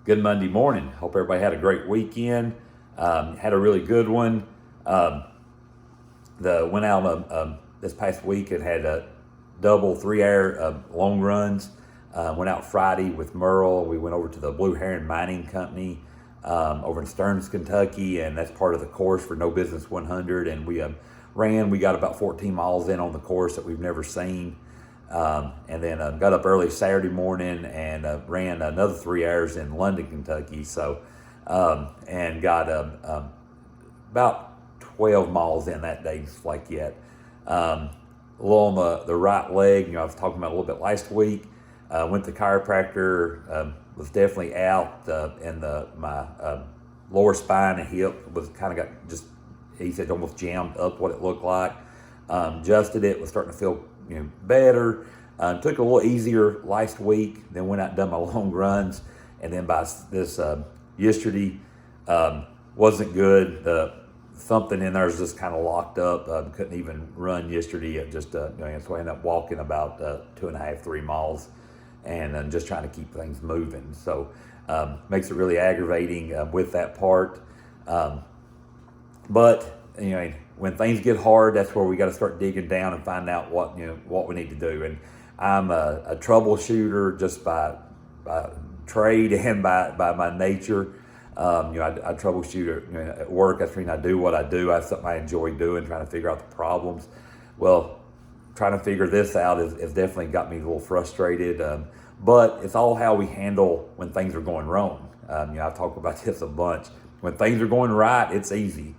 Good Monday morning. Hope everybody had a great weekend. Had a really good one. Went out this past week and had a double 3-hour long runs. Went out Friday with Merle. We went over to the Blue Heron Mining Company over in Stearns, Kentucky, and that's part of the course for No Business 100. And we ran. We got about 14 miles in on the course that we've never seen. And then got up early Saturday morning and ran another 3 hours in London, Kentucky. So, and got about 12 miles in that day, just like yet. A little on the right leg, I was talking about a little bit last week. Went to chiropractor, was definitely out, and my lower spine and hip was kind of got just, he said, almost jammed up what it looked like. Adjusted it, was starting to feel better. Took it a little easier last week, then went out and done my long runs, and then by this yesterday wasn't good. Something in there is just kind of locked up. Couldn't even run yesterday. It just so I ended up walking about 2.5, 3 miles, and just trying to keep things moving. So makes it really aggravating with that part. But when things get hard, that's where we got to start digging down and find out what we need to do. And I'm a troubleshooter just by trade and by my nature. I troubleshoot at work. That's the reason I do what I do. That's something I enjoy doing, trying to figure out the problems. Well, trying to figure this out has definitely got me a little frustrated. But it's all how we handle when things are going wrong. I've talked about this a bunch. When things are going right, it's easy.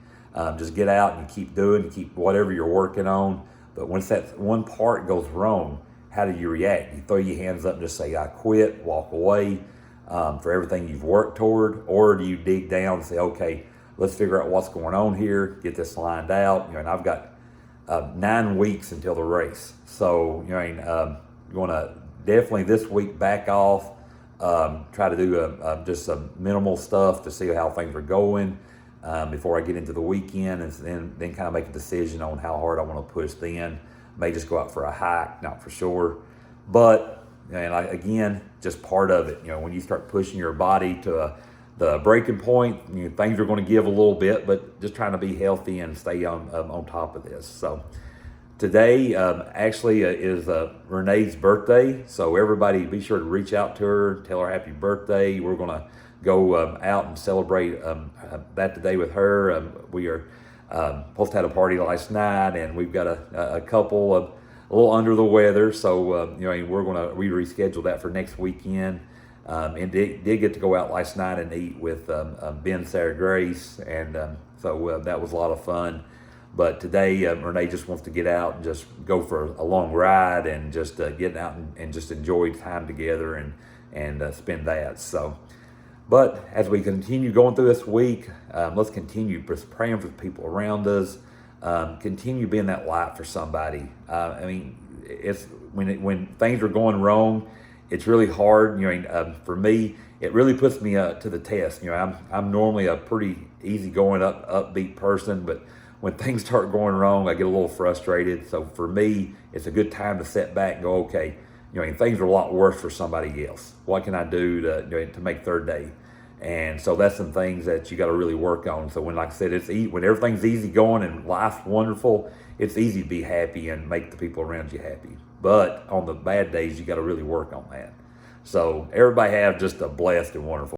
Just get out and keep doing, keep whatever you're working on. But once that one part goes wrong, how do you react? You throw your hands up and just say, I quit, walk away for everything you've worked toward? Or do you dig down and say, okay, let's figure out what's going on here, get this lined out. And I've got 9 weeks until the race. So, going to definitely this week back off, try to do just some minimal stuff to see how things are going. Before I get into the weekend, and then kind of make a decision on how hard I want to push then. May just go out for a hike, not for sure. But, again, just part of it. When you start pushing your body to the breaking point, things are going to give a little bit, but just trying to be healthy and stay on top of this. So today actually is Renee's birthday. So everybody be sure to reach out to her, tell her happy birthday. We're going to go out and celebrate that today with her. We are supposed to have a party last night, and we've got a couple of a little under the weather, so we rescheduled that for next weekend. And did get to go out last night and eat with Ben, Sarah, Grace, and so that was a lot of fun. But today Renee just wants to get out and just go for a long ride and just get out and just enjoy time together and spend that. So. But as we continue going through this week, let's continue praying for the people around us. Continue being that light for somebody. It's when things are going wrong, it's really hard. For me, it really puts me to the test. I'm normally a pretty easygoing, upbeat person, but when things start going wrong, I get a little frustrated. So for me, it's a good time to sit back and go, okay. Things are a lot worse for somebody else. What can I do to make third day? And so that's some things that you got to really work on. So like I said, when everything's easy going and life's wonderful, it's easy to be happy and make the people around you happy. But on the bad days, you got to really work on that. So everybody have just a blessed and wonderful